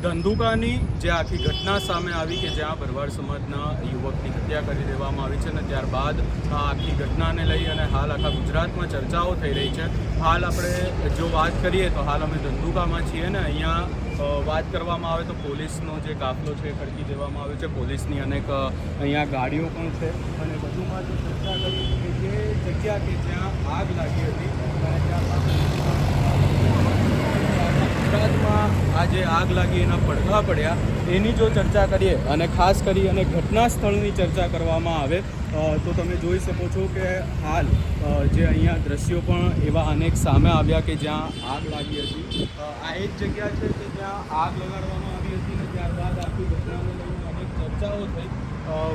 ધંધુકાની જે આખી ઘટના સામે આવી કે જ્યાં ભરવાડ સમાજના યુવકની હત્યા કરી દેવામાં આવી છે અને ત્યારબાદ આ આખી ઘટનાને લઈ અને હાલ આખા ગુજરાતમાં ચર્ચાઓ થઈ રહી છે. હાલ આપણે જો વાત કરીએ તો હાલ અમે ધંધુકામાં છીએ ને અહીંયા વાત કરવામાં આવે તો પોલીસનો જે કાફલો છે ખડકી દેવામાં આવ્યો છે. પોલીસની અનેક અહીંયા ગાડીઓ પણ છે અને વધુમાં જો ચર્ચા કરી કે જે જગ્યા કે જ્યાં આગ લાગી હતી અને ત્યારબાદ ગુજરાતમાં આ જે આગ લાગી એના પડઘા પડ્યા એની જો ચર્ચા કરીએ અને ખાસ કરી અને ઘટના સ્થળની ચર્ચા કરવામાં આવે તો તમે જોઈ શકો છો કે હાલ જે અહીંયા દ્રશ્યો પણ એવા અનેક સામે આવ્યા કે જ્યાં આગ લાગી હતી. આ એક જગ્યા છે કે જ્યાં આગ લગાડવામાં આવી હતી અને ત્યારબાદ આખી ઘટનાને લઈને અનેક ચર્ચાઓ થઈ.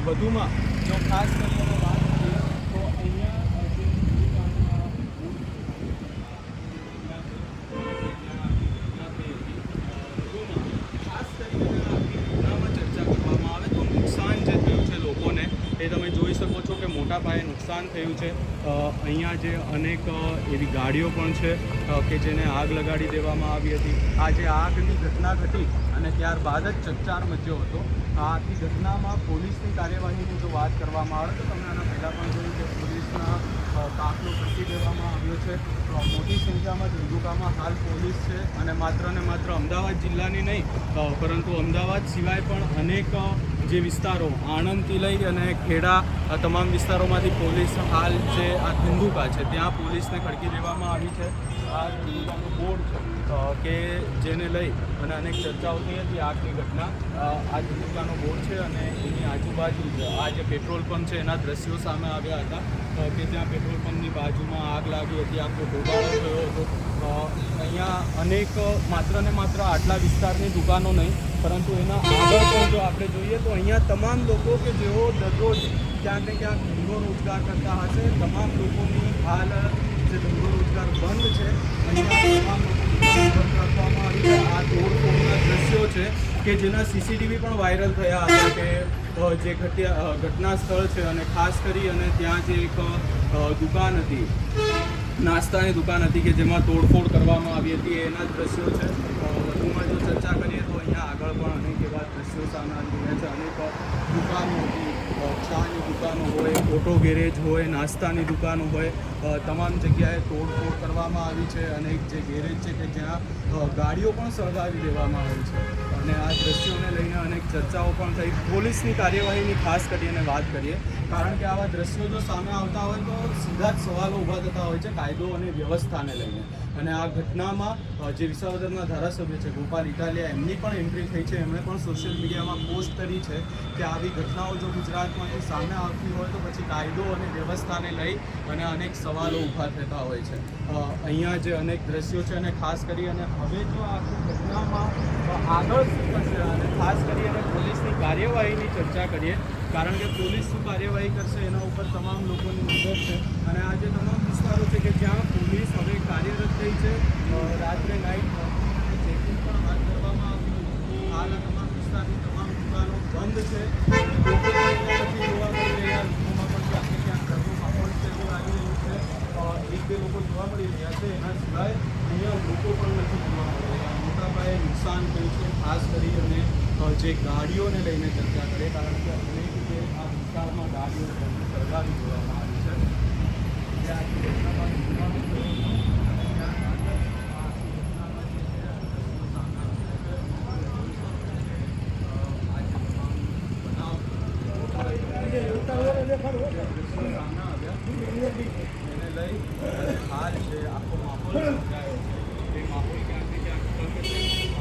વધુમાં જો ખાસ કરીને વાત કરીએ તો અહીંયા એ તમે જોઈ શકો છો કે મોટા પાયે નુકસાન થયું છે. અહીંયા જે અનેક એવી ગાડીઓ પણ છે કે જેને આગ લગાડી દેવામાં આવી હતી. આ જે આગની ઘટના ઘટી અને ત્યારબાદ જ ચકચાર મચ્યો હતો. આ આખી ઘટનામાં પોલીસની કાર્યવાહીની જો વાત કરવામાં આવે તો તમે આના પહેલાં પણ જોયું કે પોલીસના કાફલો ખડકી દેવામાં આવ્યો છે. મોટી સંખ્યામાં ધંધુકામાં હાલ પોલીસ છે અને માત્ર ને માત્ર અમદાવાદ જિલ્લાની નહીં પરંતુ અમદાવાદ સિવાય પણ અનેક જે વિસ્તારો આણંદથી લઈ અને ખેડા તમામ વિસ્તારોમાંથી પોલીસ હાલ જે આ ધંધુકા છે ત્યાં પોલીસને ખડકી દેવામાં આવી છે. આ ધંધુકાનું બોર્ડ છે કે જેને લઈ અને અનેક ચર્ચાઓ થઈ હતી. આગની ઘટના આ ધંધુકાનો બોર્ડ છે અને એની આજુબાજુ આ જે પેટ્રોલ પંપ છે એના દ્રશ્યો સામે આવ્યા હતા કે જ્યાં પેટ્રોલ પંપની બાજુમાં આગ લાગી હતી. આખો ધોબાળો થયો હતો. અહીંયા અનેક માત્ર ને માત્ર આટલા વિસ્તારની દુકાનો નહીં પરંતુ એના આગળ પણ જો આપણે જોઈએ તો અહીંયા તમામ લોકો કે જેઓ દરરોજ ક્યાંક ને ક્યાંક ધંધો રોજગાર કરતા હશે તમામ લોકોની હાલ જે ધંધો રોજગાર બંધ છે. અહીંયા તમામ લોકોની બંધ રાખવામાં આવી છે. આ તોડફોડના દ્રશ્યો છે કે જેના સીસીટીવી પણ વાયરલ થયા હતા કે જે ઘટના સ્થળ છે અને ખાસ કરી અને ત્યાં જે એક દુકાન હતી નાસ્તાની દુકાન હતી કે જેમાં તોડફોડ કરવામાં આવી હતી એના જ દ્રશ્યો છે. વધુમાં જો ચર્ચા કરીએ તો અહીંયા આગળ પણ અનેક એવા દ્રશ્યો સામે આવી રહ્યા છે. અનેક દુકાનો હતી, ચાની દુકાનો હોય, ઓટો ગેરેજ હોય, નાસ્તાની દુકાનો હોય, તમામ જગ્યાએ તોડફોડ કરવામાં આવી છે. અનેક જે ગેરેજ છે કે જ્યાં ગાડીઓ પણ સળગાવી દેવામાં આવી છે અને આ દ્રશ્યોને લઈને અનેક ચર્ચાઓ પણ થઈ. પોલીસની કાર્યવાહીની ખાસ કરીને વાત કરીએ કારણ કે આવા દ્રશ્યો જો સામે આવતા હોય તો સીધા જ સવાલો ઊભા થતા હોય છે કાયદો અને વ્યવસ્થાને લઈને. અને આ ઘટનામાં જે વિસાવદરના ધારાસભ્ય છે ગોપાલ ઇટાલિયા એમની પણ એન્ટ્રી થઈ છે. એમણે પણ સોશિયલ મીડિયામાં પોસ્ટ કરી છે કે આવી ઘટનાઓ જો ગુજરાતમાંથી સામે આવતી હોય તો પછી કાયદો અને વ્યવસ્થાને લઈ અને અનેક સવાલો ઊભા થતા હોય છે. અહીંયા જે અનેક દ્રશ્યો છે અને ખાસ કરી અને હવે જો આખી ઘટનામાં આગળ શું થશે અને ખાસ કરી અને પોલીસની કાર્યવાહીની ચર્ચા કરીએ કારણ કે પોલીસ શું કાર્યવાહી કરશે એના ઉપર તમામ લોકોની નજર છે. અને આ જે તમામ વિસ્તારો છે કે જ્યાં પોલીસ હવે કાર્યરત થઈ છે. રાત્રે નાઇટ ચેકિંગ પણ હાથ ધરવામાં આવ્યું. હાલ આ તમામ વિસ્તારની તમામ દુકાનો બંધ છે. લોકો પણ નથી જોવા મળી રહ્યા. લોકોમાં પણ ક્યાંક ને ક્યાંક ઘરનું માહોલ છે એવું લાગી રહ્યું છે. એક બે લોકો જોવા મળી રહ્યા છે. એના સિવાય અહીંયા લોકો પણ નથી જોવા મળી રહ્યા. મોટા પાયે નુકસાન થયું છે. ખાસ કરી અને જે ગાડીઓને લઈને ચર્ચા કરીએ કારણ કે અનેક જે આ વિસ્તારમાં ગાડીઓ સળગાવી દેવામાં આવી છે. એને લઈ હાલ જે આખો માહોલ સર્જાયો છે એ માહોલ ક્યાંક ને ક્યાંક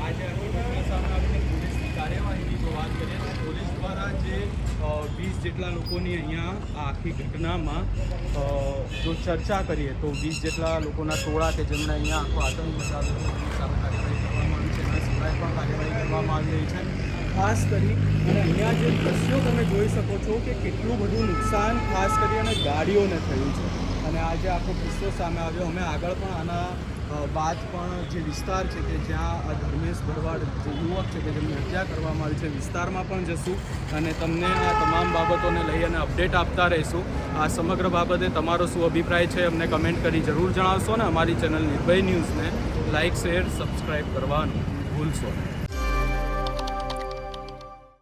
આજે આખી સામે આવીને પોલીસની કાર્યવાહીની જો વાત કરીએ તો પોલીસ દ્વારા જે 20 જેટલા લોકોની અહીંયા આ આખી ઘટનામાં જો ચર્ચા કરીએ તો 20 જેટલા લોકોના ટોળા કે જેમણે અહીંયા આખો આતંક મચાવ્યો એમની સામે કાર્યવાહી કરવામાં આવી છે. એના સિવાય પણ કાર્યવાહી કરવામાં આવી રહી છે. ખાસ કરી અને અહીંયા જે દ્રશ્યો તમે જોઈ શકો છો કે કેટલું બધું નુકસાન ખાસ કરી અને ગાડીઓને થયું છે. અને આજે આખો કિસ્સો સામે આવ્યો. અમે આગળ પણ આના બાદ પણ જે વિસ્તાર છે કે જ્યાં આ ધર્મેશ ભરવાડ જે યુવક છે કે જેમની હત્યા કરવામાં આવી છે વિસ્તારમાં પણ જશું અને તમને આ તમામ બાબતોને લઈ અને અપડેટ આપતા રહીશું. આ સમગ્ર બાબતે તમારો શું અભિપ્રાય છે અમને કમેન્ટ કરી જરૂર જણાવશો ને અમારી ચેનલ નિર્ભય ન્યૂઝને લાઇક શેર સબસ્ક્રાઈબ કરવાનું ભૂલશો નહીં.